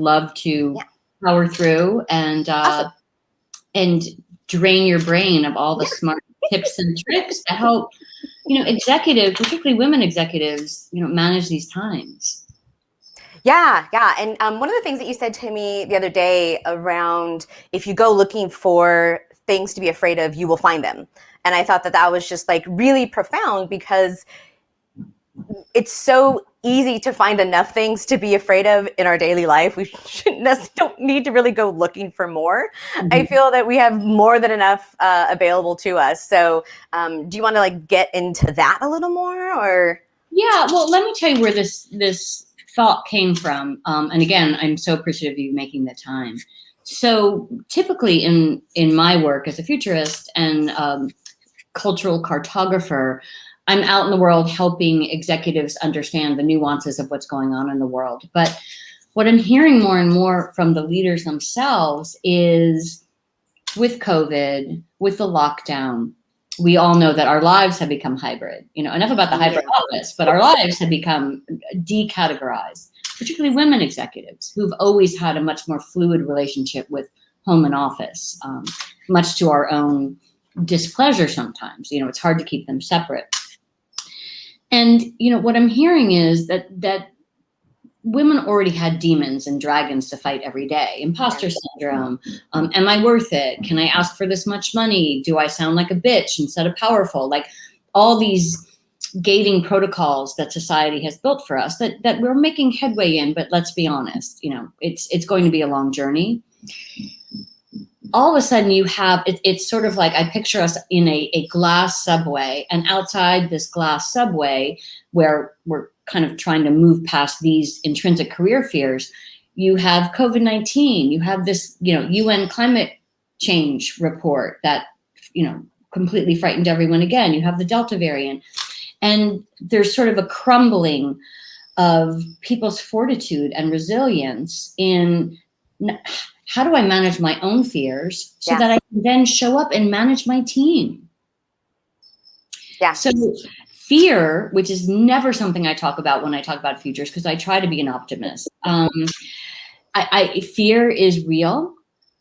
love to power through Awesome. and drain your brain of all the smart tips and tricks to help, executives, particularly women executives, manage these times. Yeah. And one of the things that you said to me the other day around, if you go looking for things to be afraid of, you will find them. And I thought that was just like really profound, because it's so easy to find enough things to be afraid of in our daily life. We don't need to really go looking for more. Mm-hmm. I feel that we have more than enough available to us. So do you want to like get into that a little more, or? Yeah, well, let me tell you where this thought came from. And again, I'm so appreciative of you making the time. So typically in my work as a futurist and cultural cartographer, I'm out in the world helping executives understand the nuances of what's going on in the world. But what I'm hearing more and more from the leaders themselves is, with COVID, with the lockdown, we all know that our lives have become hybrid. Enough about the hybrid office, but our lives have become decategorized, particularly women executives who've always had a much more fluid relationship with home and office, much to our own displeasure sometimes. It's hard to keep them separate. And, what I'm hearing is that women already had demons and dragons to fight every day. Imposter syndrome. Am I worth it? Can I ask for this much money? Do I sound like a bitch instead of powerful? Like all these gating protocols that society has built for us that we're making headway in, but let's be honest, it's going to be a long journey. All of a sudden you have, it's sort of like, I picture us in a glass subway, and outside this glass subway where we're kind of trying to move past these intrinsic career fears, you have COVID-19, you have this, UN climate change report that, completely frightened everyone again. You have the Delta variant, and there's sort of a crumbling of people's fortitude and resilience in how do I manage my own fears so that I can then show up and manage my team? Yeah. So fear, which is never something I talk about when I talk about futures, because I try to be an optimist. Fear is real,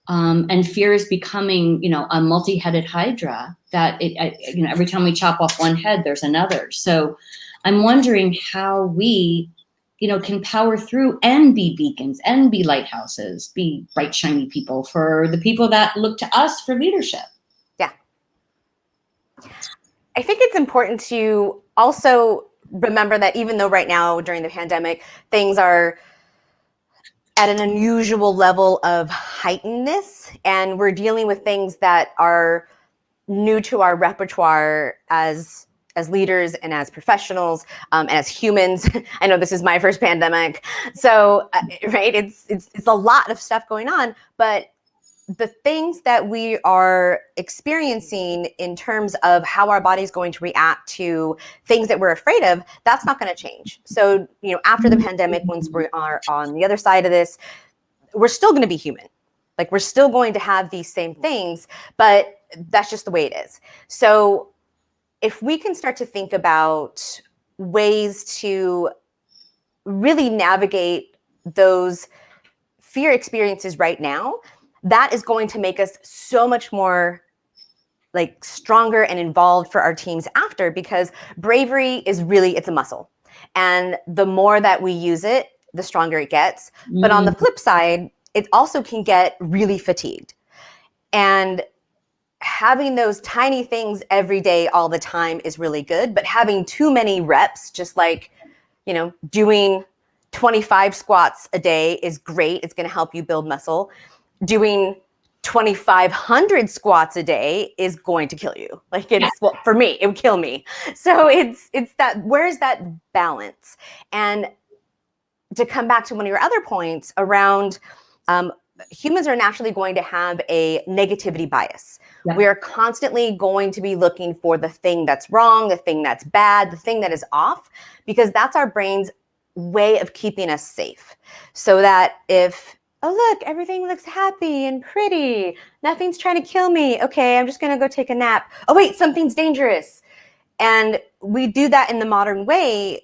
and fear is becoming, a multi-headed hydra that every time we chop off one head, there's another. So I'm wondering how we can power through and be beacons and be lighthouses, be bright, shiny people for the people that look to us for leadership. Yeah. I think it's important to also remember that even though right now during the pandemic, things are at an unusual level of heightenedness, and we're dealing with things that are new to our repertoire as leaders and as professionals, and as humans. I know this is my first pandemic, so right, it's a lot of stuff going on, but the things that we are experiencing in terms of how our body's going to react to things that we're afraid of, that's not going to change. So, after the pandemic, once we are on the other side of this, we're still going to be human. Like, we're still going to have these same things, but that's just the way it is. So if we can start to think about ways to really navigate those fear experiences right now, that is going to make us so much more like stronger and involved for our teams after, because bravery is really, it's a muscle. And the more that we use it, the stronger it gets. But on the flip side, it also can get really fatigued. And having those tiny things every day, all the time is really good. But having too many reps, just like, doing 25 squats a day is great. It's going to help you build muscle. Doing 2,500 squats a day is going to kill you. Like, well, for me, it would kill me. So it's that, where's that balance? And to come back to one of your other points around, humans are naturally going to have a negativity bias. Yeah. We are constantly going to be looking for the thing that's wrong, the thing that's bad, the thing that is off, because that's our brain's way of keeping us safe. So that if, oh, look, everything looks happy and pretty, nothing's trying to kill me. Okay, I'm just going to go take a nap. Oh, wait, something's dangerous. And we do that in the modern way,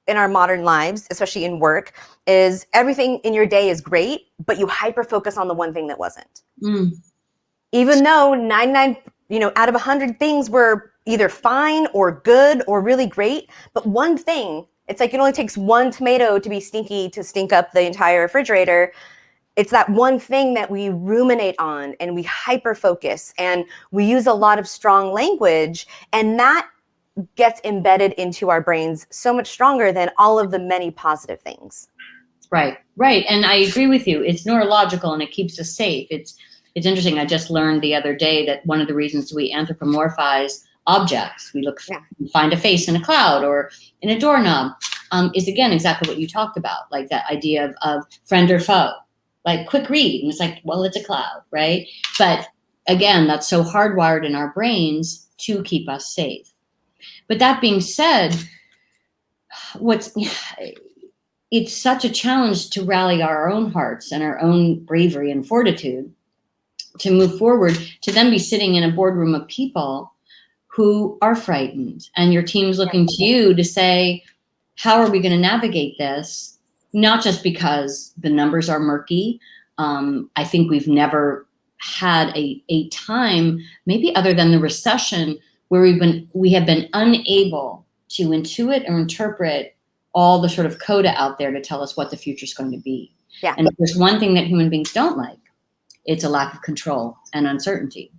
in our modern lives, especially in work. is everything in your day is great, but you hyper focus on the one thing that wasn't. Even though 99, out of 100 things were either fine or good or really great, but one thing, it's like it only takes one tomato to be stinky to stink up the entire refrigerator. It's that one thing that we ruminate on and we hyper focus and we use a lot of strong language, and that gets embedded into our brains so much stronger than all of the many positive things. Right. And I agree with you. It's neurological and it keeps us safe. It's interesting. I just learned the other day that one of the reasons we anthropomorphize objects, we find a face in a cloud or in a doorknob, is again exactly what you talked about, like that idea of friend or foe, like quick read. And it's like, well, it's a cloud, right? But again, that's so hardwired in our brains to keep us safe. But that being said, it's such a challenge to rally our own hearts and our own bravery and fortitude to move forward, to then be sitting in a boardroom of people who are frightened, and your team's looking to you to say, how are we going to navigate this? Not just because the numbers are murky. I think we've never had a time, maybe other than the recession, where we have been unable to intuit or interpret all the sort of coda out there to tell us what the future is going to be. Yeah. And if there's one thing that human beings don't like, it's a lack of control and uncertainty.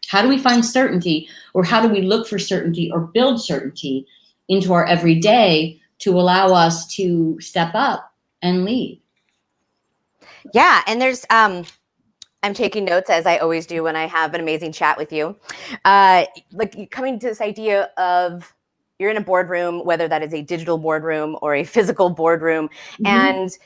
How do we find certainty, or how do we look for certainty or build certainty into our everyday to allow us to step up and lead? Yeah. And there's, I'm taking notes, as I always do when I have an amazing chat with you. Like coming to this idea of you're in a boardroom, whether that is a digital boardroom or a physical boardroom, and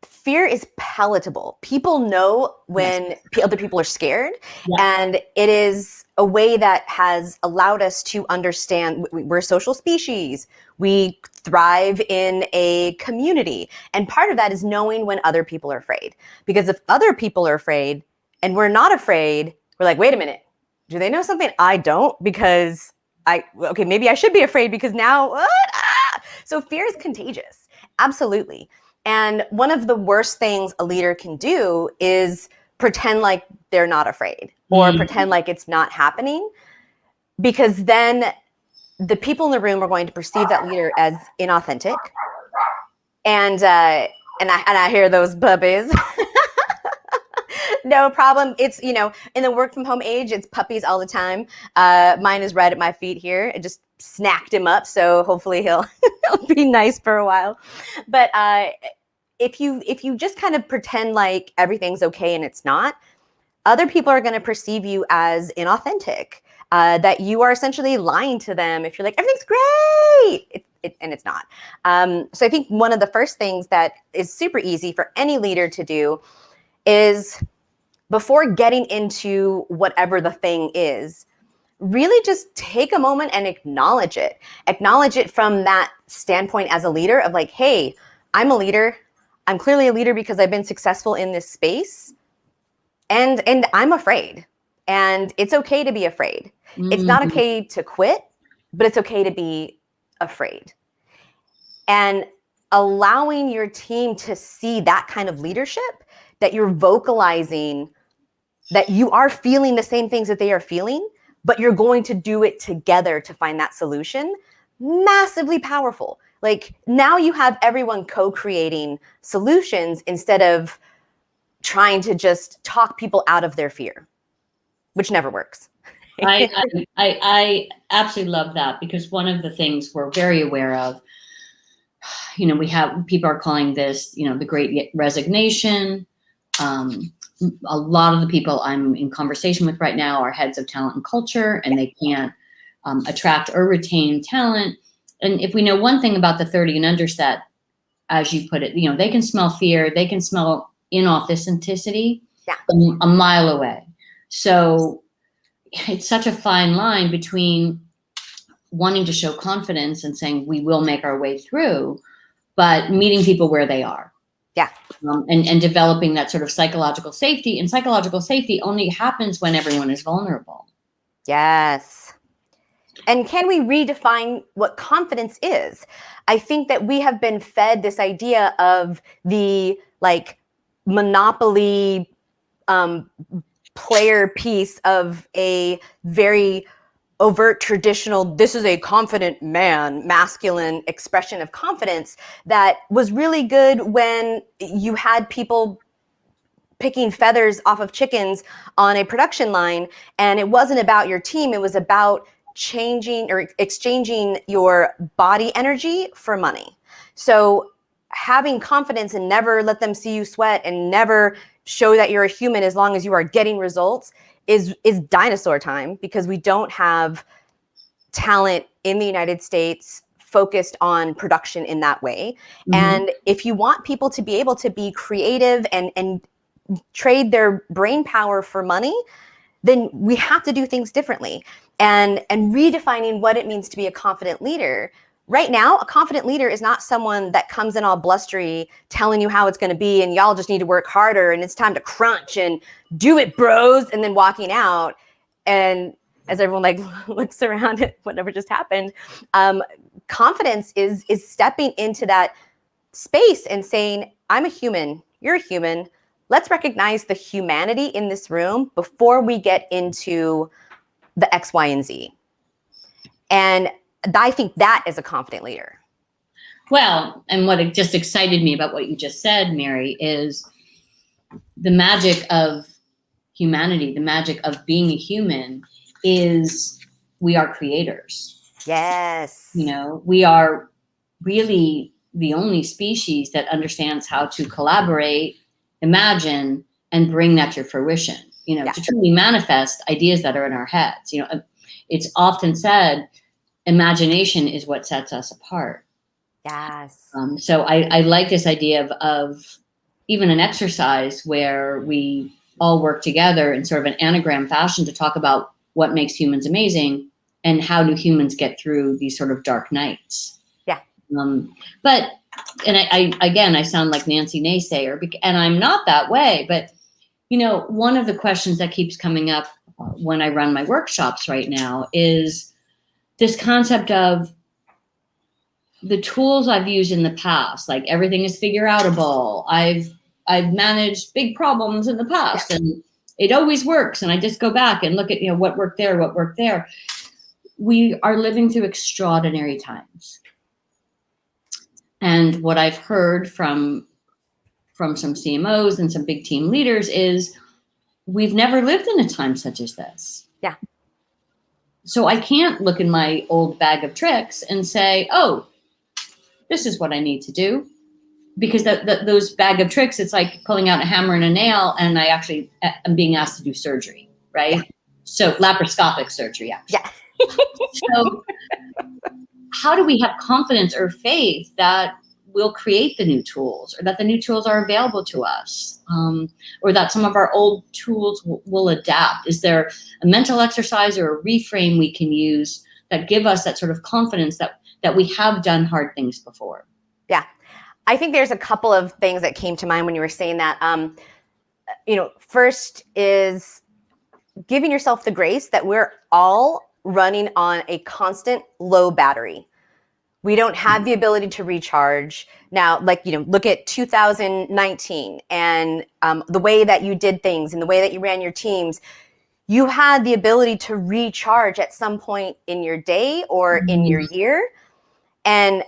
fear is palatable. People know when other people are scared, and it is a way that has allowed us to understand we're a social species. We thrive in a community. And part of that is knowing when other people are afraid. Because if other people are afraid and we're not afraid, we're like, wait a minute, do they know something I don't? Because maybe I should be afraid because now, what? So fear is contagious. Absolutely. And one of the worst things a leader can do is pretend like they're not afraid or pretend like it's not happening, because then the people in the room are going to perceive that leader as inauthentic. And I hear those puppies. No problem. It's, in the work from home age, it's puppies all the time. Mine is right at my feet here. I just snacked him up. So hopefully he'll be nice for a while. But if you just kind of pretend like everything's okay and it's not, other people are going to perceive you as inauthentic, that you are essentially lying to them if you're like, everything's great, and it's not. So I think one of the first things that is super easy for any leader to do is, before getting into whatever the thing is, really just take a moment and acknowledge it. Acknowledge it from that standpoint as a leader of like, hey, I'm a leader. I'm clearly a leader because I've been successful in this space, and I'm afraid, and it's okay to be afraid. It's not okay to quit, but it's okay to be afraid. And allowing your team to see that kind of leadership, that you're vocalizing that you are feeling the same things that they are feeling, but you're going to do it together to find that solution, massively powerful. Like, now you have everyone co-creating solutions instead of trying to just talk people out of their fear, which never works. I absolutely love that, because one of the things we're very aware of, people are calling this, the great resignation. A lot of the people I'm in conversation with right now are heads of talent and culture, and they can't attract or retain talent. And if we know one thing about the 30 and under set, as you put it, they can smell fear, they can smell inauthenticity a mile away. So it's such a fine line between wanting to show confidence and saying we will make our way through, but meeting people where they are. Yeah. And developing that sort of psychological safety. And psychological safety only happens when everyone is vulnerable. Yes. And can we redefine what confidence is? I think that we have been fed this idea of the like monopoly player piece of a very overt traditional, this is a confident man, masculine expression of confidence that was really good when you had people picking feathers off of chickens on a production line, and it wasn't about your team, it was about changing or exchanging your body energy for money. So having confidence and never let them see you sweat and never show that you're a human as long as you are getting results is dinosaur time, because we don't have talent in the United States focused on production in that way. Mm-hmm. And if you want people to be able to be creative and trade their brain power for money, then we have to do things differently. And redefining what it means to be a confident leader. Right now, a confident leader is not someone that comes in all blustery, telling you how it's going to be, and y'all just need to work harder, and it's time to crunch and do it, bros, and then walking out. And as everyone like looks around at whatever just happened, confidence is stepping into that space and saying, I'm a human, you're a human. Let's recognize the humanity in this room before we get into the X, Y, and Z. And I think that is a confident leader. Well, and what just excited me about what you just said, Mary, is the magic of humanity, the magic of being a human is we are creators. Yes. You know, we are really the only species that understands how to collaborate, imagine, and bring that to fruition, you know, to truly manifest ideas that are in our heads. You know, it's often said, imagination is what sets us apart. Yes. So I like this idea of even an exercise where we all work together in sort of an anagram fashion to talk about what makes humans amazing and how do humans get through these sort of dark nights. Yeah. But, and I sound like Nancy Naysayer, and I'm not that way, but, you know, one of the questions that keeps coming up when I run my workshops right now is this concept of the tools I've used in the past, like everything is figure outable. I've managed big problems in the past and it always works. And I just go back and look at, you know, what worked there. We are living through extraordinary times. And what I've heard from some CMOs and some big team leaders is we've never lived in a time such as this. Yeah. So I can't look in my old bag of tricks and say, oh, this is what I need to do. Because those bag of tricks, it's like pulling out a hammer and a nail, and I actually am being asked to do surgery, right? Yeah. So laparoscopic surgery, actually. Yeah. So how do we have confidence or faith that we'll create the new tools, or that the new tools are available to us, or that some of our old tools will adapt? Is there a mental exercise or a reframe we can use that give us that sort of confidence that we have done hard things before? Yeah. I think there's a couple of things that came to mind when you were saying that. You know, first is giving yourself the grace that we're all running on a constant low battery. We don't have the ability to recharge. Now, like, you know, look at 2019 and the way that you did things and the way that you ran your teams. You had the ability to recharge at some point in your day or in your year. And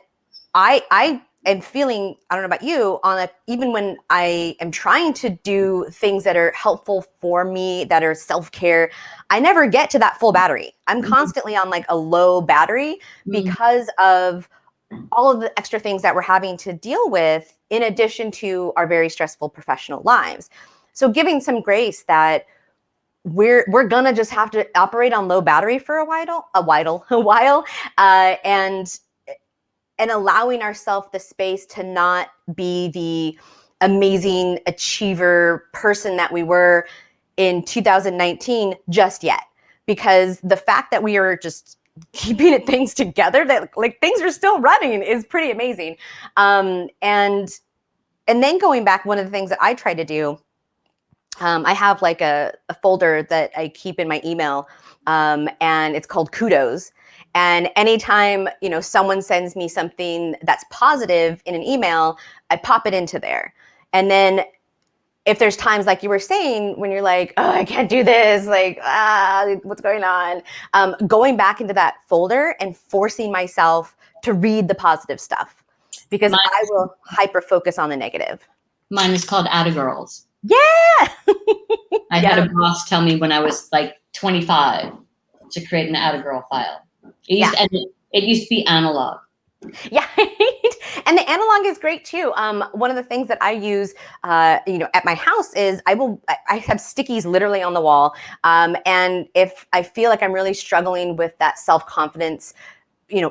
I am feeling, I don't know about you, even when I am trying to do things that are helpful for me, that are self-care, I never get to that full battery. I'm constantly on like a low battery because of all of the extra things that we're having to deal with in addition to our very stressful professional lives. So giving some grace that we're gonna just have to operate on low battery for a while, and allowing ourselves the space to not be the amazing achiever person that we were in 2019 just yet. Because the fact that we are just keeping things together, that like things are still running, is pretty amazing. And then going back, one of the things that I try to do, I have like a folder that I keep in my email, and it's called Kudos. And anytime, someone sends me something that's positive in an email, I pop it into there. And then if there's times like you were saying when you're like, oh, I can't do this, like, what's going on? Going back into that folder and forcing myself to read the positive stuff, because I will hyper focus on the negative. Mine is called Atta Girls. Yeah. I had a boss tell me when I was like 25 to create an Atta Girl file. It used to be analog. Yeah. And the analog is great too. One of the things that I use, at my house is I have stickies literally on the wall. And if I feel like I'm really struggling with that self-confidence,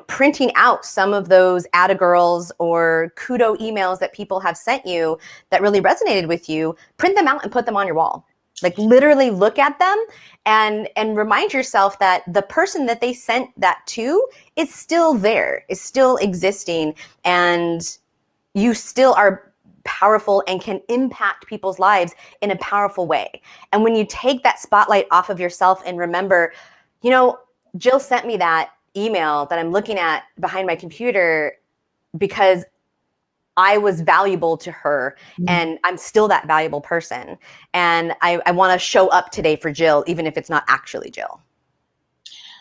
printing out some of those Atta Girls or kudo emails that people have sent you that really resonated with you, print them out and put them on your wall. Like literally look at them and remind yourself that the person that they sent that to is still there, is still existing, and you still are powerful and can impact people's lives in a powerful way. And when you take that spotlight off of yourself and remember, Jill sent me that email that I'm looking at behind my computer because I was valuable to her, and I'm still that valuable person. And I want to show up today for Jill, even if it's not actually Jill.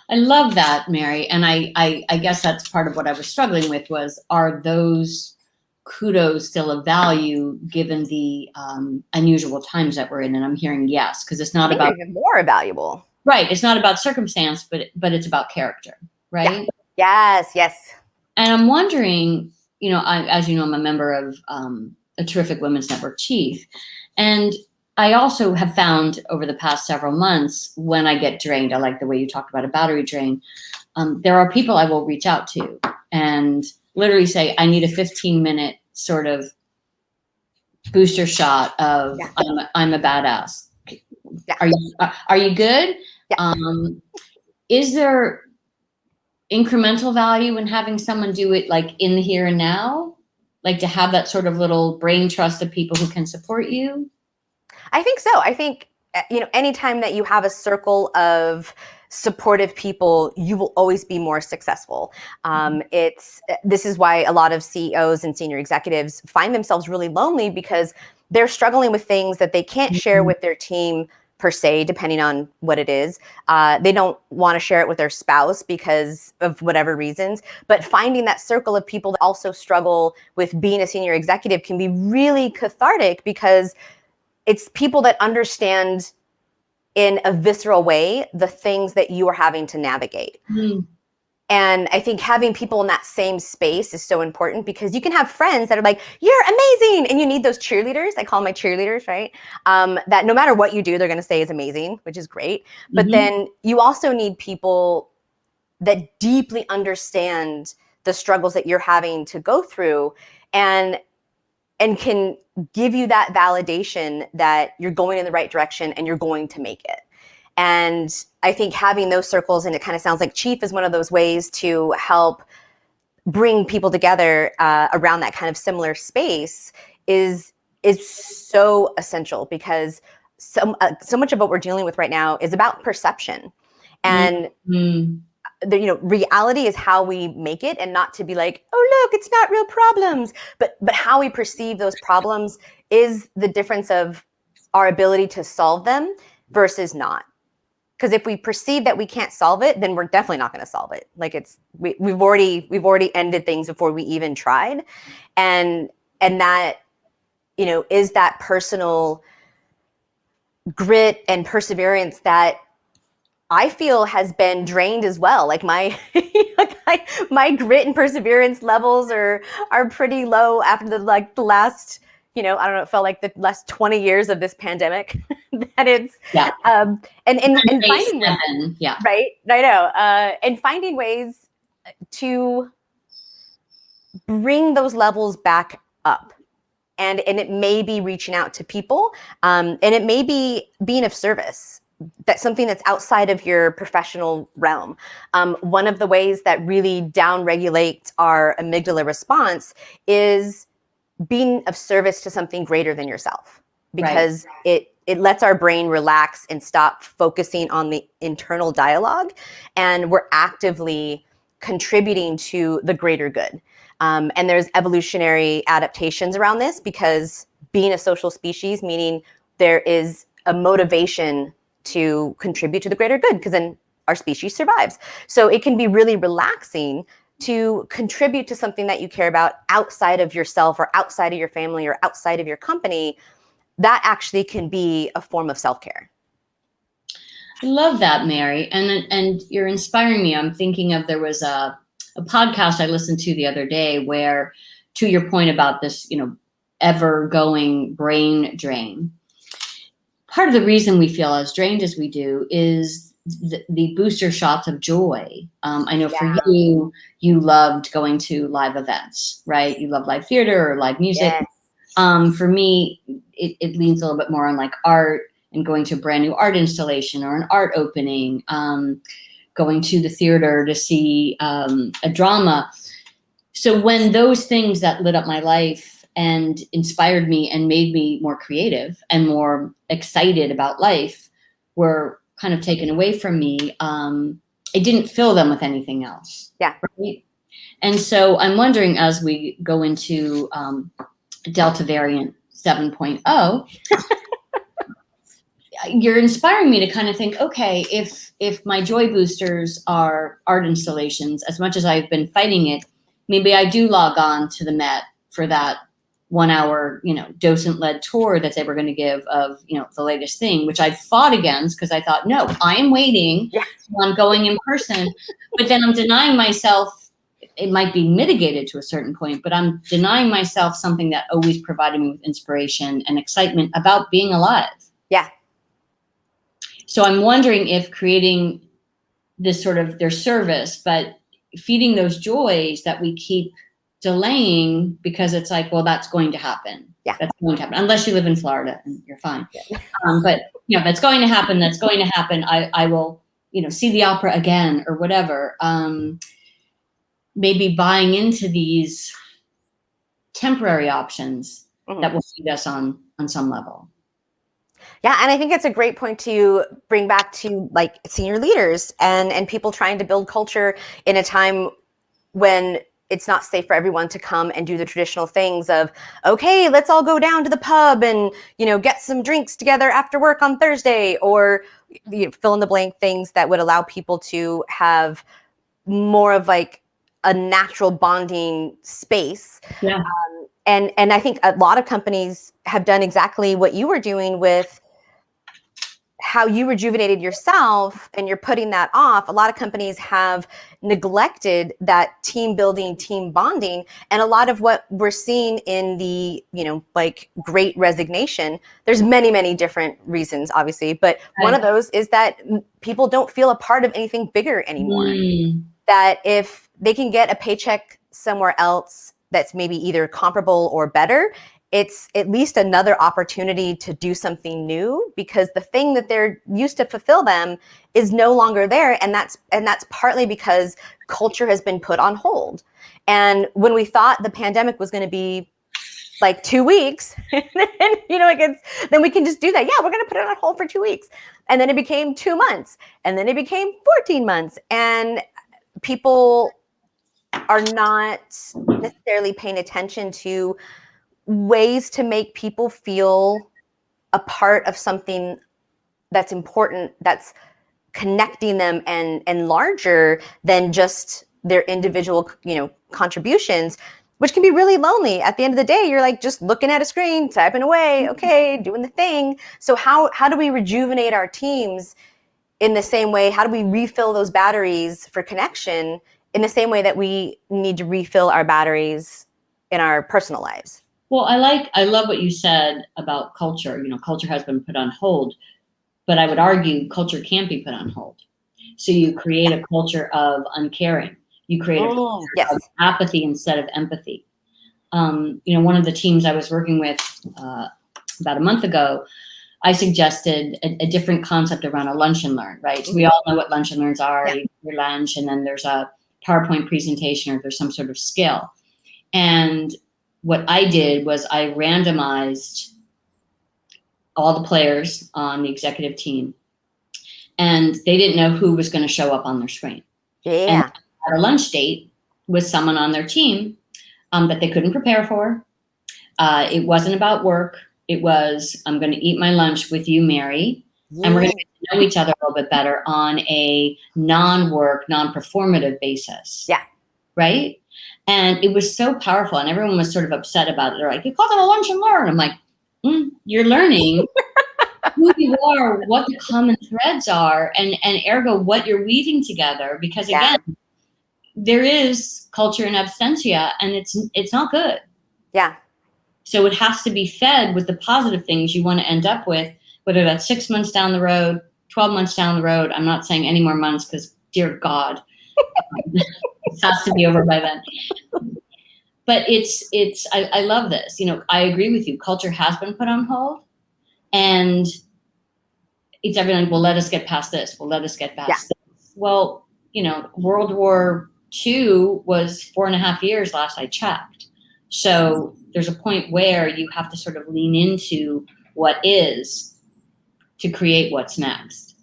I love that, Mary. And I guess that's part of what I was struggling with was, are those kudos still of value given the unusual times that we're in? And I'm hearing yes, because it's not about even more valuable. Right. It's not about circumstance, but it's about character, right? Yeah. Yes. And I'm wondering, as you know, I'm a member of a terrific Women's Network Chief. And I also have found over the past several months, when I get drained, I like the way you talked about a battery drain, there are people I will reach out to and literally say, I need a 15-minute sort of booster shot of I'm a badass. Yeah. Are you good? Yeah. Is there incremental value in having someone do it like in the here and now, like to have that sort of little brain trust of people who can support you? I think so. I think, anytime that you have a circle of supportive people, you will always be more successful. This is why a lot of CEOs and senior executives find themselves really lonely, because they're struggling with things that they can't share with their team per se, depending on what it is. They don't want to share it with their spouse because of whatever reasons, but finding that circle of people that also struggle with being a senior executive can be really cathartic, because it's people that understand in a visceral way the things that you are having to navigate. And I think having people in that same space is so important, because you can have friends that are like, you're amazing. And you need those cheerleaders. I call them my cheerleaders, right? That no matter what you do, they're going to say is amazing, which is great. But then you also need people that deeply understand the struggles that you're having to go through and can give you that validation that you're going in the right direction and you're going to make it. And I think having those circles, and it kind of sounds like Chief is one of those ways to help bring people together around that kind of similar space, is so essential, because so much of what we're dealing with right now is about perception. And reality is how we make it, and not to be like, oh, look, it's not real problems, but how we perceive those problems is the difference of our ability to solve them versus not. Because if we perceive that we can't solve it, then we're definitely not going to solve it. Like we've already ended things before we even tried, and that is that personal grit and perseverance that I feel has been drained as well. Like my grit and perseverance levels are pretty low after the last, I don't know, it felt like the last 20 years of this pandemic. That it's and finding ways, right? I know, and finding ways to bring those levels back up. And it may be reaching out to people, and it may be being of service. That's something that's outside of your professional realm. One of the ways that really downregulates our amygdala response is being of service to something greater than yourself, because it lets our brain relax and stop focusing on the internal dialogue. And we're actively contributing to the greater good. And there's evolutionary adaptations around this, because being a social species, meaning there is a motivation to contribute to the greater good, because then our species survives. So it can be really relaxing to contribute to something that you care about outside of yourself or outside of your family or outside of your company. That actually can be a form of self-care. I love that, Mary. And you're inspiring me. I'm thinking of, there was a podcast I listened to the other day where, to your point about this, ever going brain drain, part of the reason we feel as drained as we do is the booster shots of joy. I know for you loved going to live events, right? You love live theater or live music. Yes. For me, it leans a little bit more on like art and going to a brand new art installation or an art opening, going to the theater to see a drama. So when those things that lit up my life and inspired me and made me more creative and more excited about life were kind of taken away from me, I didn't fill them with anything else. Yeah. Right? And so I'm wondering, as we go into Delta variant 7.0, you're inspiring me to kind of think, okay, if my joy boosters are art installations, as much as I've been fighting it, maybe I do log on to the Met for that 1 hour, docent-led tour that they were going to give of, the latest thing, which I fought against because I thought, no, I am waiting on going in person. But then I'm denying myself, it might be mitigated to a certain point, but I'm denying myself something that always provided me with inspiration and excitement about being alive. Yeah. So I'm wondering if creating this sort of their service, but feeding those joys that we keep delaying because it's like, well, that's going to happen. Yeah. That's going to happen. Unless you live in Florida and you're fine. Yeah. But that's going to happen. That's going to happen. I will, see the opera again or whatever. Maybe buying into these temporary options that will feed us on some level. Yeah, and I think it's a great point to bring back to like senior leaders and people trying to build culture in a time when it's not safe for everyone to come and do the traditional things of, okay, let's all go down to the pub and, get some drinks together after work on Thursday, or fill in the blank things that would allow people to have more of like a natural bonding space. Yeah. And I think a lot of companies have done exactly what you were doing with how you rejuvenated yourself, and you're putting that off. A lot of companies have neglected that team building, team bonding. And a lot of what we're seeing in the, like great resignation, there's many, many different reasons, obviously. But one of those is that people don't feel a part of anything bigger anymore. That if they can get a paycheck somewhere else that's maybe either comparable or better, it's at least another opportunity to do something new, because the thing that they're used to fulfill them is no longer there. And that's partly because culture has been put on hold. And when we thought the pandemic was going to be like 2 weeks, and, then we can just do that. Yeah, we're going to put it on hold for 2 weeks. And then it became 2 months, and then it became 14 months. And people are not necessarily paying attention to ways to make people feel a part of something that's important, that's connecting them and larger than just their individual, contributions, which can be really lonely. At the end of the day, you're like just looking at a screen, typing away, okay, doing the thing. So how do we rejuvenate our teams in the same way? How do we refill those batteries for connection in the same way that we need to refill our batteries in our personal lives? Well, I love what you said about culture. Culture has been put on hold, but I would argue culture can't be put on hold. So you create a culture of uncaring. You create a culture of apathy instead of empathy. One of the teams I was working with about a month ago, I suggested a different concept around a lunch and learn, right? So we all know what lunch and learns are. You your lunch, and then there's a PowerPoint presentation or there's some sort of skill. And what I did was I randomized all the players on the executive team, and they didn't know who was going to show up on their screen. Yeah. And had a lunch date with someone on their team that they couldn't prepare for. It wasn't about work. It was, I'm going to eat my lunch with you, Mary, and we're going to get to know each other a little bit better on a non-work, non-performative basis. Yeah. Right? And it was so powerful, and everyone was sort of upset about it. They're like, you called it a lunch and learn. I'm like, you're learning who you are, what the common threads are, and ergo what you're weaving together. Because again, there is culture in absentia, and it's not good. Yeah. So it has to be fed with the positive things you want to end up with, whether that's 6 months down the road, 12 months down the road. I'm not saying any more months because, dear God, it has to be over by then. But I love this. I agree with you. Culture has been put on hold, and it's everything. Well, let us get past this. Well, let us get past this. Well, World War II was 4.5 years last I checked. So there's a point where you have to sort of lean into what is to create what's next.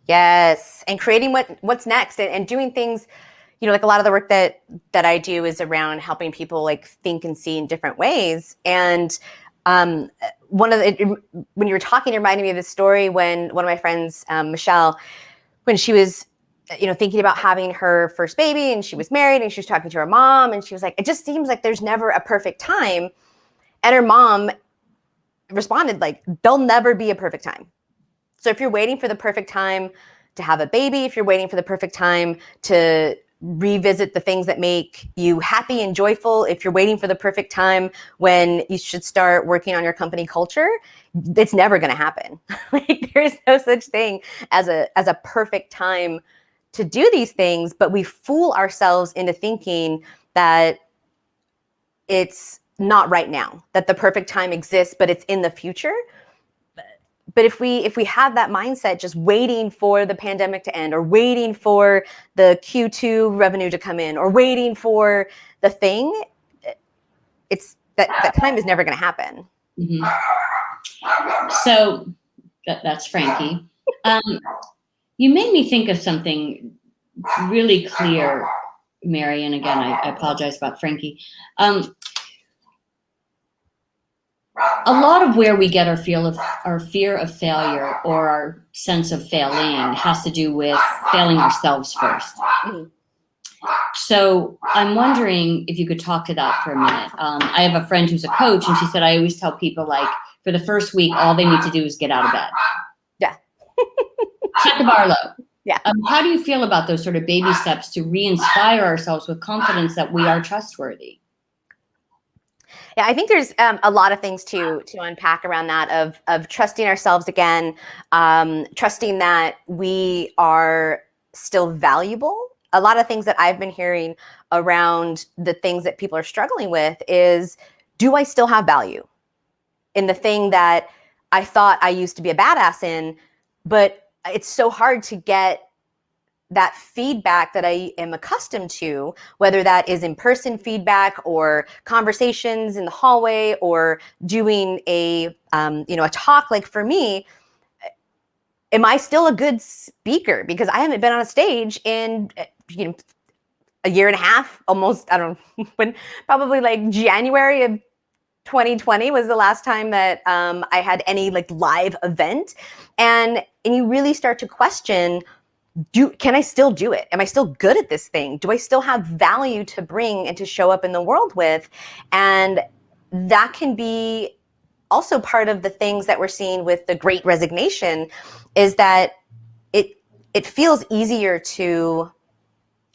Yes. And creating what's next and doing things, like a lot of the work that I do is around helping people like think and see in different ways. And when you were talking, it reminded me of this story when one of my friends, Michelle, when she was thinking about having her first baby, and she was married, and she was talking to her mom, and she was like, it just seems like there's never a perfect time. And her mom responded like, there'll never be a perfect time. So if you're waiting for the perfect time to have a baby, if you're waiting for the perfect time to revisit the things that make you happy and joyful, if you're waiting for the perfect time when you should start working on your company culture, it's never going to happen. Like, there is no such thing as a perfect time to do these things, but we fool ourselves into thinking that it's not right now, that the perfect time exists, but it's in the future. But if we have that mindset, just waiting for the pandemic to end, or waiting for the Q2 revenue to come in, or waiting for the thing, it's that time is never going to happen. Mm-hmm. So that's Frankie. You made me think of something really clear, Mary, and again, I apologize about Frankie. A lot of where we get our fear of failure, or our sense of failing, has to do with failing ourselves first. Mm-hmm. So I'm wondering if you could talk to that for a minute. I have a friend who's a coach, and she said, I always tell people, like, for the first week, all they need to do is get out of bed. Yeah. Set the bar low. Yeah. How do you feel about those sort of baby steps to re-inspire ourselves with confidence that we are trustworthy? Yeah, I think there's a lot of things to unpack around that of trusting ourselves again, trusting that we are still valuable. A lot of things that I've been hearing around the things that people are struggling with is, do I still have value in the thing that I thought I used to be a badass in? But it's so hard to get that feedback that I am accustomed to, whether that is in-person feedback or conversations in the hallway, or doing a talk. Like, for me, am I still a good speaker? Because I haven't been on a stage in a year and a half, almost, I don't know, when, probably like January of 2020 was the last time that I had any like live event. And you really start to question, can I still do it? Am I still good at this thing? Do I still have value to bring and to show up in the world with? And that can be also part of the things that we're seeing with the Great Resignation, is that it feels easier to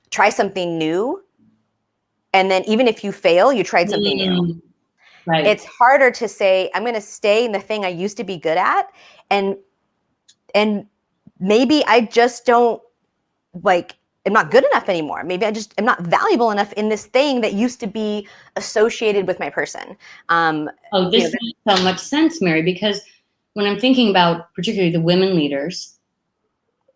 try something new. And then even if you fail, you tried something new. Right. It's harder to say, I'm going to stay in the thing I used to be good at. And maybe I just don't, I'm not good enough anymore. Maybe I just am not valuable enough in this thing that used to be associated with my person. This makes so much sense, Mary, because when I'm thinking about particularly the women leaders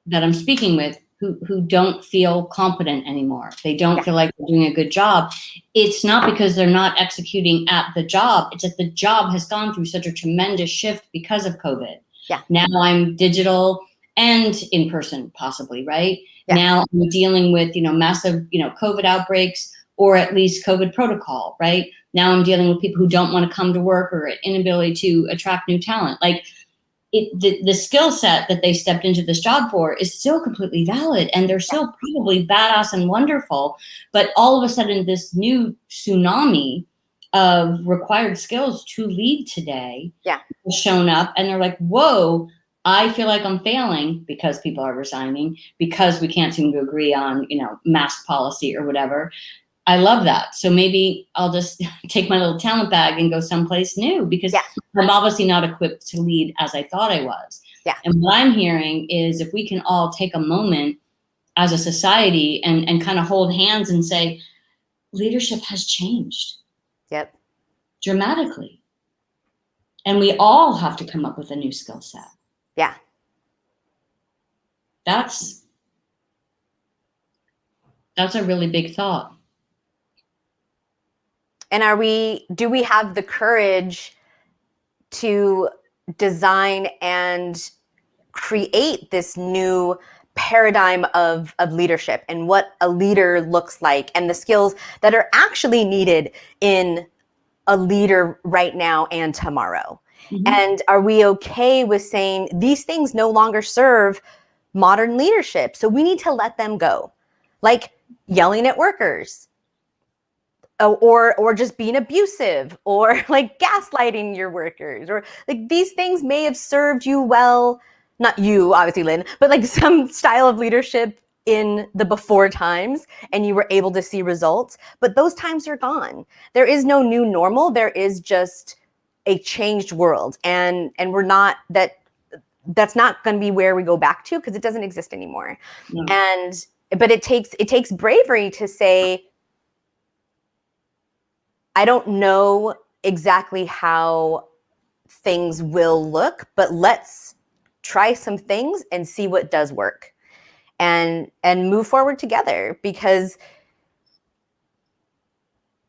that I'm speaking with who don't feel competent anymore, they don't feel like they're doing a good job, it's not because they're not executing at the job. It's that the job has gone through such a tremendous shift because of COVID. Yeah. Now I'm digital. and in person possibly, right? Yeah. Now we're dealing with, massive, COVID outbreaks, or at least COVID protocol, right? Now I'm dealing with people who don't want to come to work, or an inability to attract new talent. Like the skill set that they stepped into this job for is still completely valid, and they're still probably badass and wonderful. But all of a sudden, this new tsunami of required skills to lead today has shown up, and they're like, whoa, I feel like I'm failing because people are resigning, because we can't seem to agree on, mask policy or whatever. I love that. So maybe I'll just take my little talent bag and go someplace new, because I'm obviously not equipped to lead as I thought I was. Yeah. And what I'm hearing is, if we can all take a moment as a society and kind of hold hands and say, leadership has changed. Yep. Dramatically. And we all have to come up with a new skill set. Yeah. That's a really big thought. And do we have the courage to design and create this new paradigm of leadership, and what a leader looks like, and the skills that are actually needed in a leader right now and tomorrow? Mm-hmm. And are we okay with saying these things no longer serve modern leadership, so we need to let them go? Like yelling at workers, or just being abusive, or like gaslighting your workers, or like these things may have served you well, not you, obviously, Lynn, but like some style of leadership in the before times, and you were able to see results, but those times are gone. There is no new normal. There is just a changed world, and we're not that's not going to be where we go back to, because it doesn't exist anymore. No. But it takes bravery to say, I don't know exactly how things will look, but let's try some things and see what does work, and move forward together, because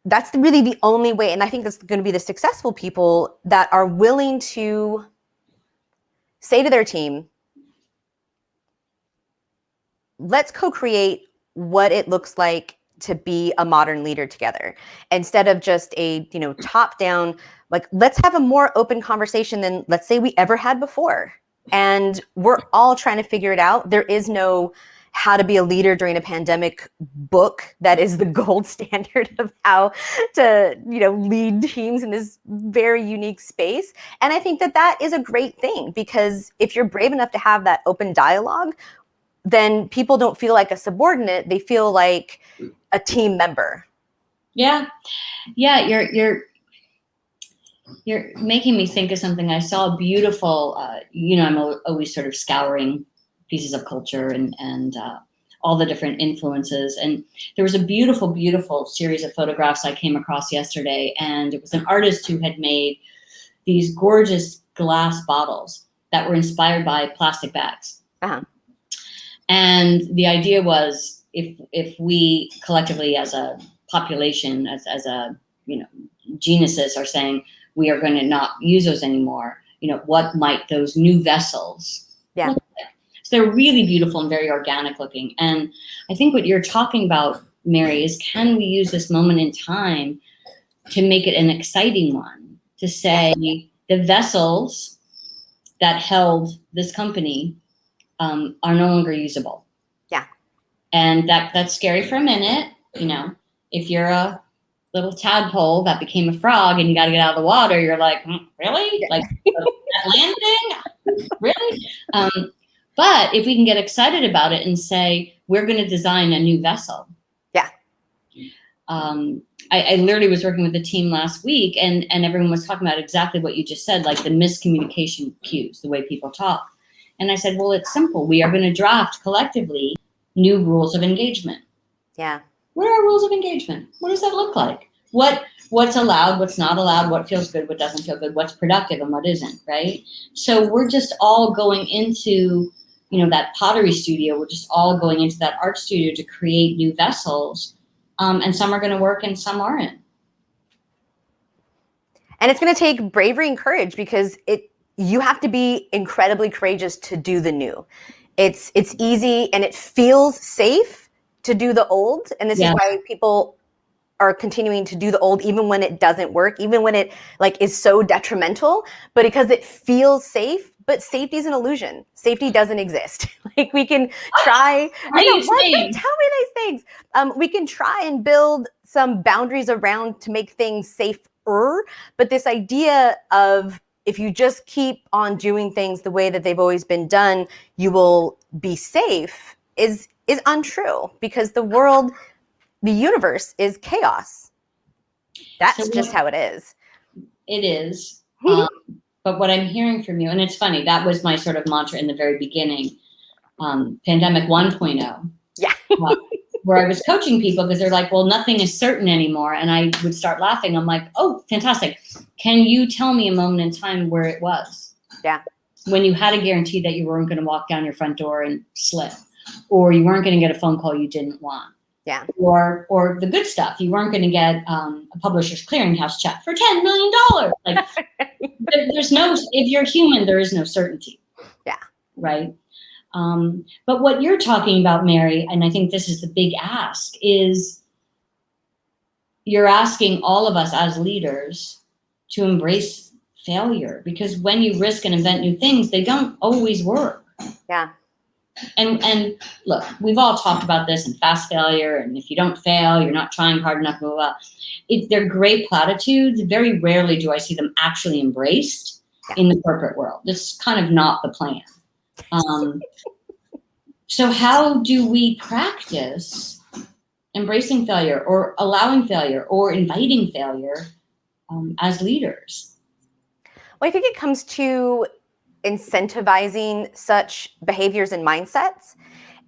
that's really the only way. And I think that's going to be the successful people that are willing to say to their team, let's co-create what it looks like to be a modern leader together, instead of just a top down, like, let's have a more open conversation than, let's say, we ever had before, and we're all trying to figure it out. There is no how to be a leader during a pandemic book that is the gold standard of how to lead teams in this very unique space. And I think that is a great thing, because if you're brave enough to have that open dialogue, then people don't feel like a subordinate. They feel like a team member. Yeah. You're making me think of something. I saw a beautiful, I'm always sort of scouring pieces of culture and all the different influences. And there was a beautiful, beautiful series of photographs I came across yesterday. And it was an artist who had made these gorgeous glass bottles that were inspired by plastic bags. Uh-huh. And the idea was, if we collectively as a population, as a genuses, are saying we are going to not use those anymore, what might those new vessels look like? So they're really beautiful and very organic looking. And I think what you're talking about, Mary, is, can we use this moment in time to make it an exciting one, to say the vessels that held this company are no longer usable. Yeah. And that's scary for a minute. If you're a little tadpole that became a frog and you got to get out of the water, you're like, really? Yeah. Like that landing? Really? But if we can get excited about it and say, we're going to design a new vessel. Yeah. I literally was working with a team last week, and everyone was talking about exactly what you just said, like the miscommunication cues, the way people talk. And I said, well, it's simple. We are going to draft collectively new rules of engagement. Yeah. What are our rules of engagement? What does that look like? What's allowed, what's not allowed, what feels good, what doesn't feel good, what's productive and what isn't, right? So we're just all going into, that pottery studio. We're just all going into that art studio to create new vessels. And some are going to work and some aren't. And it's going to take bravery and courage, because you have to be incredibly courageous to do the new. It's easy and it feels safe to do the old. And this is why people are continuing to do the old, even when it doesn't work, even when it like is so detrimental, but because it feels safe. But safety is an illusion. Safety doesn't exist. Like we can try, I know, what? Don't tell me nice things. We can try and build some boundaries around to make things safer. But this idea of if you just keep on doing things the way that they've always been done, you will be safe is untrue, because the world, the universe is chaos. That's just how it is. It is. But what I'm hearing from you, and it's funny, that was my sort of mantra in the very beginning, pandemic 1.0. Yeah. Where I was coaching people because they're like, well, nothing is certain anymore. And I would start laughing. I'm like, oh, fantastic. Can you tell me a moment in time where it was? Yeah. When you had a guarantee that you weren't going to walk down your front door and slip, or you weren't going to get a phone call you didn't want. Yeah. Or the good stuff. You weren't going to get a publisher's clearinghouse check for $10 million. Like there's no, if you're human, there is no certainty. Yeah. Right. But what you're talking about, Mary, and I think this is the big ask, is you're asking all of us as leaders to embrace failure, because when you risk and invent new things, they don't always work. Yeah. And look, we've all talked about this and fast failure, and if you don't fail, you're not trying hard enough, blah, blah, blah. They're great platitudes. Very rarely do I see them actually embraced in the corporate world. It's kind of not the plan. So how do we practice embracing failure or allowing failure or inviting failure as leaders? Well, I think it comes to incentivizing such behaviors and mindsets.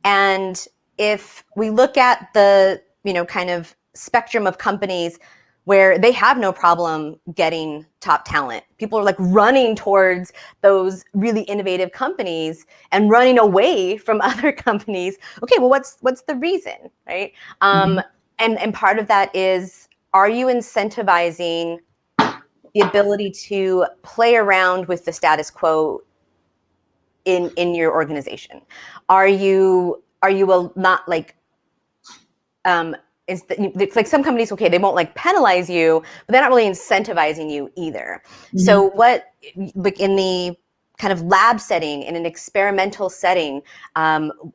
And if we look at the, kind of spectrum of companies where they have no problem getting top talent, people are like running towards those really innovative companies and running away from other companies. Okay, well, what's the reason, right? And part of that is, are you incentivizing the ability to play around with the status quo in your organization? Are you not like it's like some companies, okay, they won't like penalize you, but they're not really incentivizing you either. So what, like in the kind of lab setting, in an experimental setting,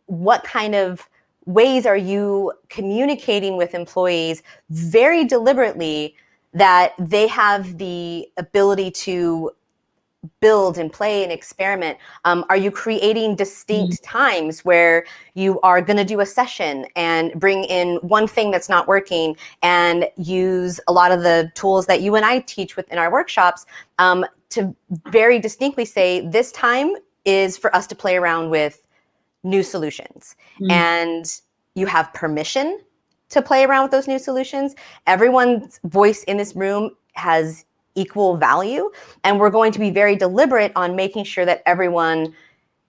what kind of ways are you communicating with employees very deliberately that they have the ability to build and play and experiment? Are you creating distinct times where you are going to do a session and bring in one thing that's not working and use a lot of the tools that you and I teach within our workshops to very distinctly say, this time is for us to play around with new solutions. And you have permission to play around with those new solutions. Everyone's voice in this room has equal value, and we're going to be very deliberate on making sure that everyone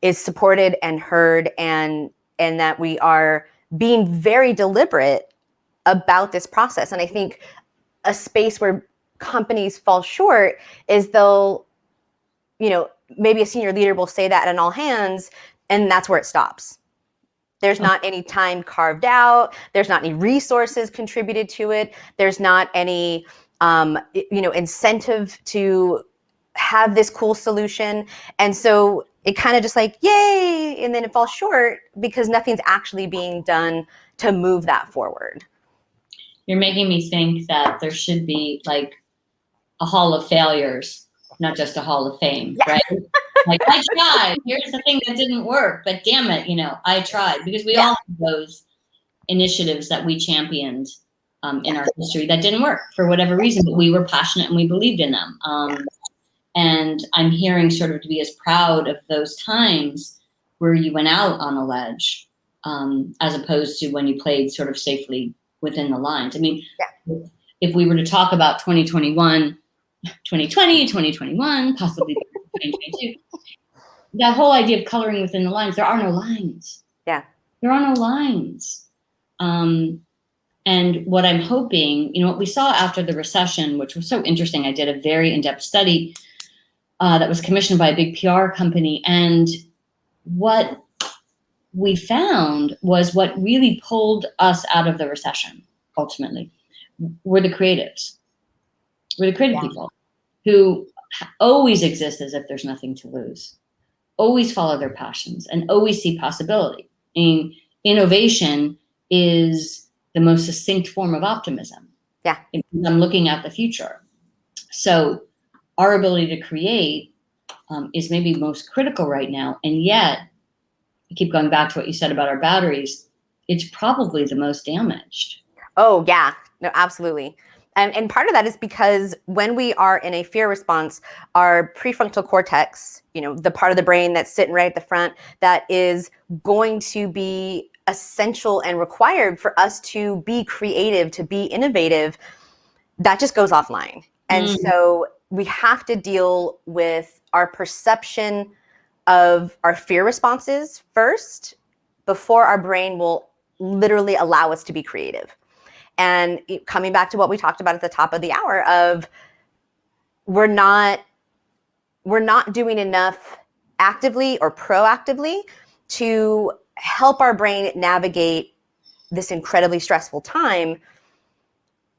is supported and heard, and that we are being very deliberate about this process. And I think a space where companies fall short is they'll, maybe a senior leader will say that in all hands, and that's where it stops. There's not any time carved out. There's not any resources contributed to it. There's not any incentive to have this cool solution. And so it kind of just like, yay, and then it falls short because nothing's actually being done to move that forward. You're making me think that there should be like a hall of failures, not just a hall of fame, right? Like, I tried, here's the thing that didn't work, but damn it, I tried. Because we all have those initiatives that we championed in our history that didn't work for whatever reason, but we were passionate and we believed in them. And I'm hearing sort of to be as proud of those times where you went out on a ledge, as opposed to when you played sort of safely within the lines. I mean, if we were to talk about 2021, 2020, 2021, possibly 2022, that whole idea of coloring within the lines, there are no lines. Yeah. There are no lines. And what I'm hoping, what we saw after the recession, which was so interesting, I did a very in-depth study that was commissioned by a big PR company. And what we found was what really pulled us out of the recession, ultimately, were the creatives. We're the creative people who always exist as if there's nothing to lose, always follow their passions, and always see possibility. I mean, innovation is the most succinct form of optimism. Yeah. I'm looking at the future. So our ability to create is maybe most critical right now. And yet, I keep going back to what you said about our batteries, it's probably the most damaged. Oh, yeah. No, absolutely. And part of that is because when we are in a fear response, our prefrontal cortex, the part of the brain that's sitting right at the front, that is going to be essential and required for us to be creative, to be innovative, that just goes offline. And so we have to deal with our perception of our fear responses first before our brain will literally allow us to be creative. And coming back to what we talked about at the top of the hour of we're not doing enough actively or proactively to help our brain navigate this incredibly stressful time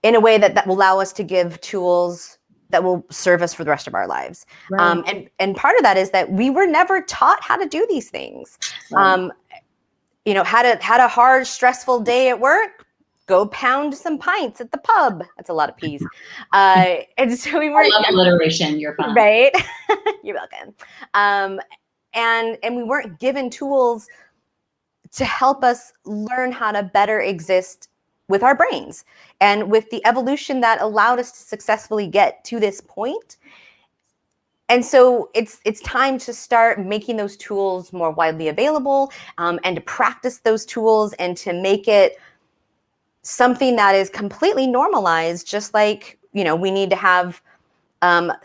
in a way that will allow us to give tools that will serve us for the rest of our lives. Right. And part of that is that we were never taught how to do these things. Right. Had a hard, stressful day at work, go pound some pints at the pub. That's a lot of P's. And so we weren't— I love alliteration. You're fine. Right? You're welcome. And we weren't given tools to help us learn how to better exist with our brains and with the evolution that allowed us to successfully get to this point. And so it's time to start making those tools more widely available, and to practice those tools and to make it something that is completely normalized, just like, we need to have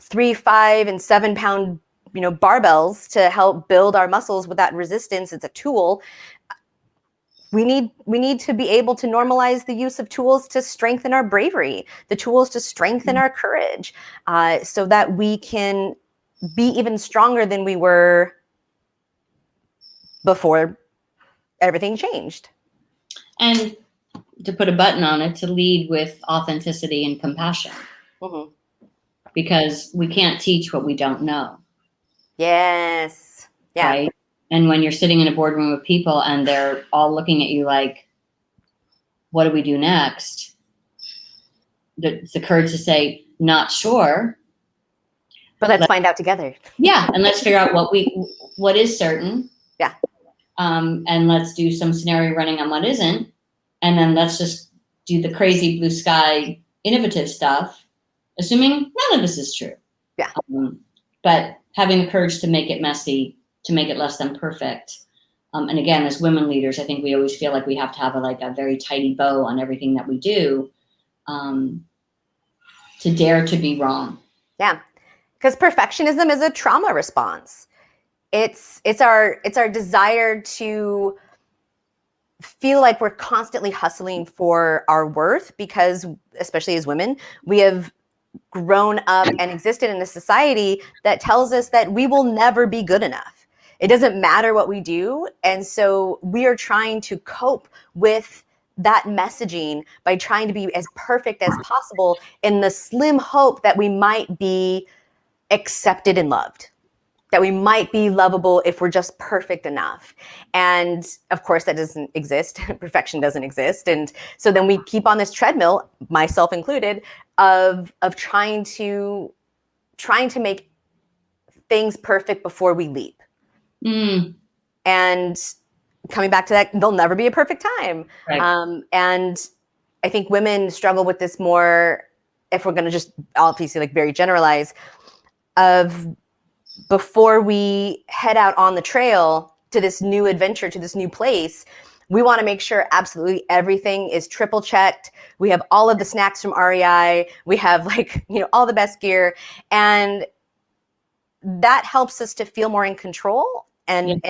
3, 5, and 7 pound, barbells to help build our muscles with that resistance. It's a tool. We need to be able to normalize the use of tools to strengthen our bravery, the tools to strengthen our courage, so that we can be even stronger than we were before everything changed. And to put a button on it, to lead with authenticity and compassion. Mm-hmm. Because we can't teach what we don't know. Yes. Yeah. Right? And when you're sitting in a boardroom with people and they're all looking at you like, what do we do next? The courage to say, not sure. But let's find out together. Yeah. And let's figure out what is certain. Yeah. And let's do some scenario running on what isn't. And then let's just do the crazy blue sky innovative stuff, assuming none of this is true. Yeah. But having the courage to make it messy, to make it less than perfect. And again, as women leaders, I think we always feel like we have to have a very tidy bow on everything that we do, to dare to be wrong. Yeah. Because perfectionism is a trauma response. It's our desire to feel like we're constantly hustling for our worth, because especially as women, we have grown up and existed in a society that tells us that we will never be good enough. It doesn't matter what we do. And so we are trying to cope with that messaging by trying to be as perfect as possible in the slim hope that we might be accepted and loved, that we might be lovable if we're just perfect enough. And of course that doesn't exist. Perfection doesn't exist. And so then we keep on this treadmill, myself included, of trying to make things perfect before we leap. And coming back to that, there'll never be a perfect time. Right. And I think women struggle with this more, if we're going to just obviously very generalize, of before we head out on the trail to this new adventure, to this new place, we want to make sure absolutely everything is triple checked. We have all of the snacks from REI. We have all the best gear. And that helps us to feel more in control and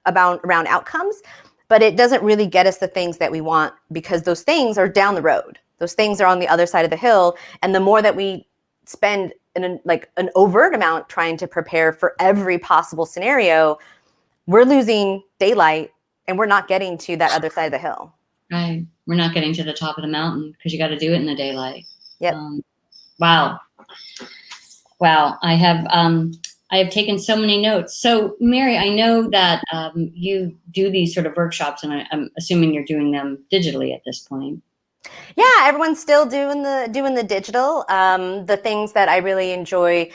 around outcomes. But it doesn't really get us the things that we want, because those things are down the road. Those things are on the other side of the hill. And the more that we spend an overt amount trying to prepare for every possible scenario, we're losing daylight and we're not getting to that other side of the hill. Right. We're not getting to the top of the mountain because you got to do it in the daylight. Yep. Wow. I have taken so many notes. So Mary, I know that you do these sort of workshops, and I'm assuming you're doing them digitally at this point. Yeah, everyone's still doing the digital. The things that I really enjoy,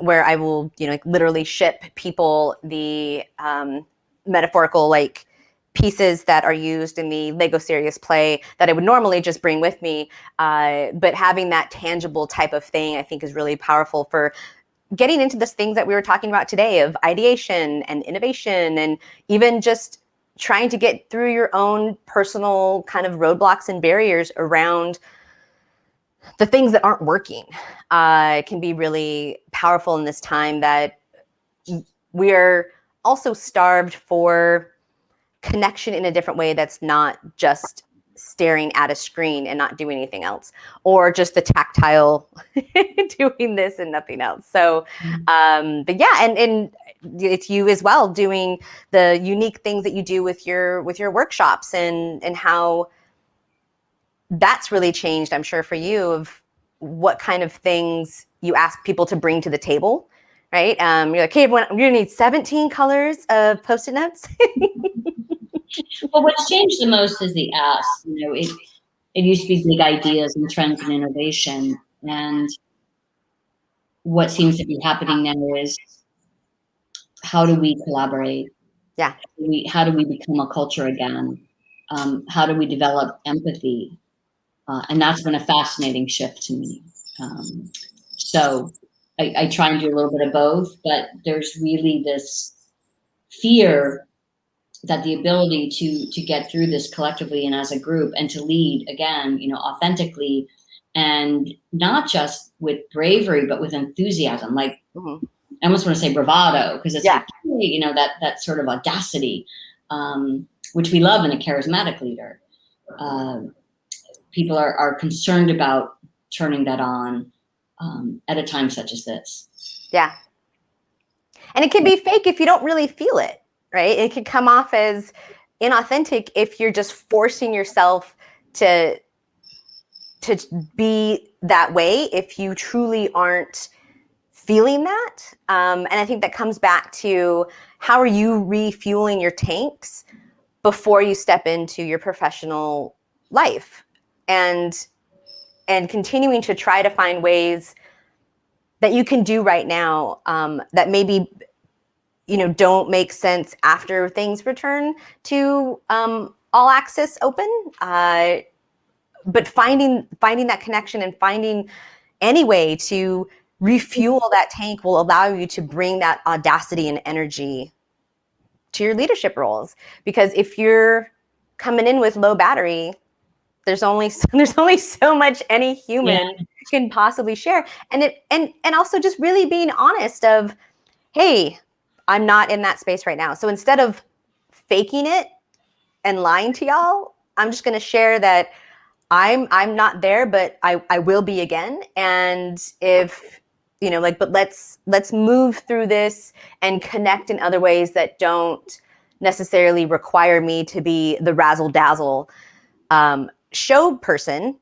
where I will, like literally ship people the metaphorical like pieces that are used in the Lego Serious Play that I would normally just bring with me. But having that tangible type of thing, I think, is really powerful for getting into the things that we were talking about today of ideation and innovation, and even just trying to get through your own personal kind of roadblocks and barriers around the things that aren't working. Can be really powerful in this time that we're also starved for connection in a different way that's not just staring at a screen and not doing anything else, or just the tactile doing this and nothing else. So, but yeah, and it's you as well doing the unique things that you do with your workshops, and how that's really changed, I'm sure, for you, of what kind of things you ask people to bring to the table, right? You're like, hey, everyone, you're gonna need 17 colors of Post-it notes. Well, what's changed the most is the ask. It used to be big ideas and trends and innovation, and what seems to be happening now is, how do we collaborate? Yeah. How do we become a culture again? How do we develop empathy? And that's been a fascinating shift to me. So I try and do a little bit of both, but there's really this fear that the ability to get through this collectively and as a group, and to lead again, authentically, and not just with bravery, but with enthusiasm. Like, Mm-hmm. I almost want to say bravado, because it's Yeah. like, that sort of audacity, which we love in a charismatic leader. People are concerned about turning that on at a time such as this. Yeah. And it can be fake if you don't really feel it, right? It can come off as inauthentic if you're just forcing yourself to be that way, if you truly aren't feeling that. And I think that comes back to, how are you refueling your tanks before you step into your professional life, and continuing to try to find ways that you can do right now, that maybe don't make sense after things return to all access open, but finding that connection and finding any way to refuel that tank will allow you to bring that audacity and energy to your leadership roles. Because if you're coming in with low battery, there's only so much any human can possibly share. And also just really being honest of, hey, I'm not in that space right now. So instead of faking it and lying to y'all, I'm just going to share that I'm not there, but I will be again. And if, but let's move through this and connect in other ways that don't necessarily require me to be the razzle dazzle show person.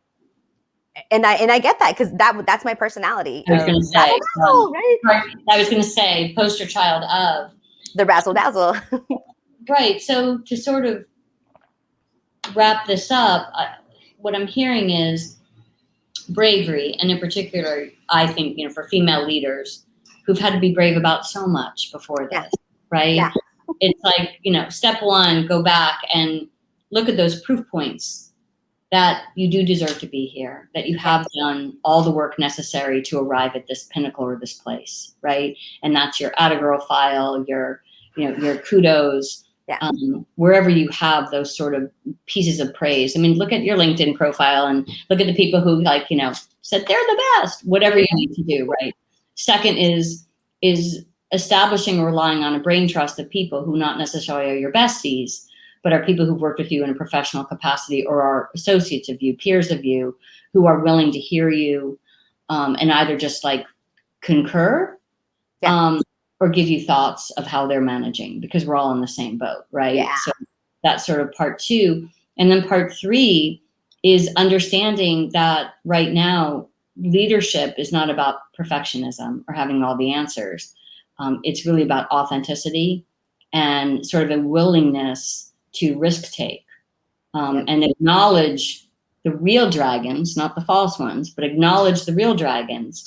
And I get that, because that's my personality. I was going to say, right? I was going to say, poster child of the razzle dazzle. Right. So to sort of wrap this up, what I'm hearing is bravery, and in particular, I think, for female leaders who've had to be brave about so much before this, right? Yeah. It's like, step one, go back and look at those proof points that you do deserve to be here, that you have done all the work necessary to arrive at this pinnacle or this place, right? And that's your Attagirl file, your kudos, wherever you have those sort of pieces of praise. I mean, look at your LinkedIn profile and look at the people who said they're the best, whatever you need to do, right? Second is establishing or relying on a brain trust of people who not necessarily are your besties, but are people who've worked with you in a professional capacity, or are associates of you, peers of you, who are willing to hear you, and either just concur, Yeah. or give you thoughts of how they're managing, because we're all in the same boat, right? Yeah. So that's sort of part 2. And then part 3 is understanding that right now, leadership is not about perfectionism or having all the answers. It's really about authenticity and sort of a willingness to risk take, and acknowledge the real dragons, not the false ones, but acknowledge the real dragons,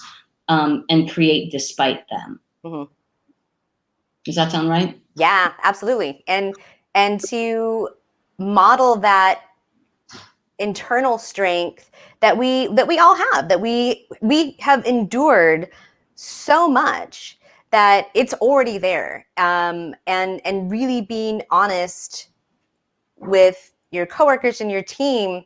and create despite them. Mm-hmm. Does that sound right? Yeah, absolutely. And to model that internal strength that we all have, that we have endured so much that it's already there, and really being honest with your coworkers and your team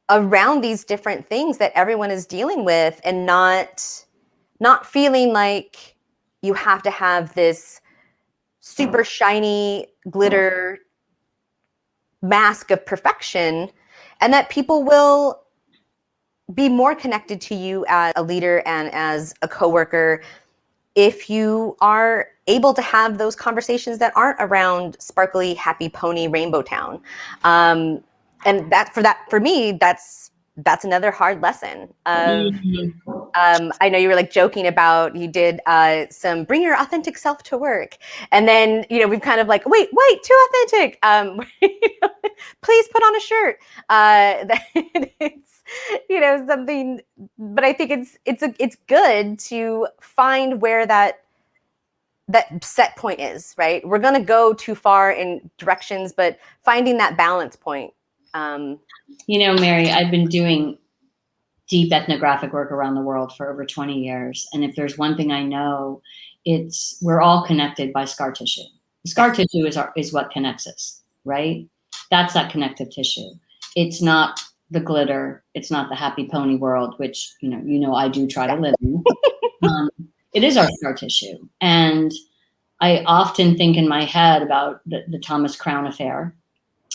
around these different things that everyone is dealing with, and not feeling like you have to have this super shiny glitter mask of perfection, and that people will be more connected to you as a leader and as a coworker if you are able to have those conversations that aren't around sparkly, happy pony rainbow town. And for me, that's another hard lesson of, I know you were like joking about, you did some bring your authentic self to work. And then, we've kind of like, wait, too authentic. Please put on a shirt. It's, something, but I think it's good to find where that set point is, right? We're going to go too far in directions, but finding that balance point. Mary, I've been doing deep ethnographic work around the world for over 20 years. And if there's one thing I know, it's we're all connected by scar tissue. Scar tissue is what connects us, right? That's that connective tissue. It's not the glitter. It's not the happy pony world, which, I do try to live in. It is our scar tissue. And I often think in my head about the Thomas Crown affair,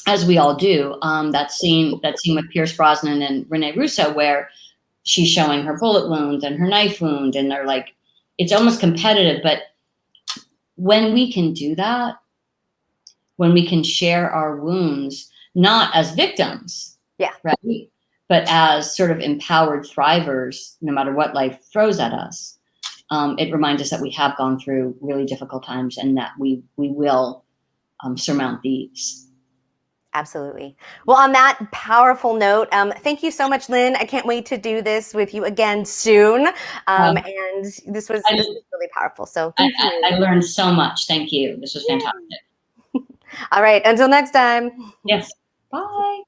as we all do. That scene with Pierce Brosnan and Rene Russo, where she's showing her bullet wound and her knife wound, and they're like, it's almost competitive. But when we can do that, when we can share our wounds, not as victims, right, but as sort of empowered thrivers, no matter what life throws at us, it reminds us that we have gone through really difficult times, and that we will surmount these. Absolutely. Well, on that powerful note, thank you so much, Lynn. I can't wait to do this with you again soon. And this was really powerful. So thank you. I learned so much. Thank you. This was fantastic. All right. Until next time. Yes. Bye.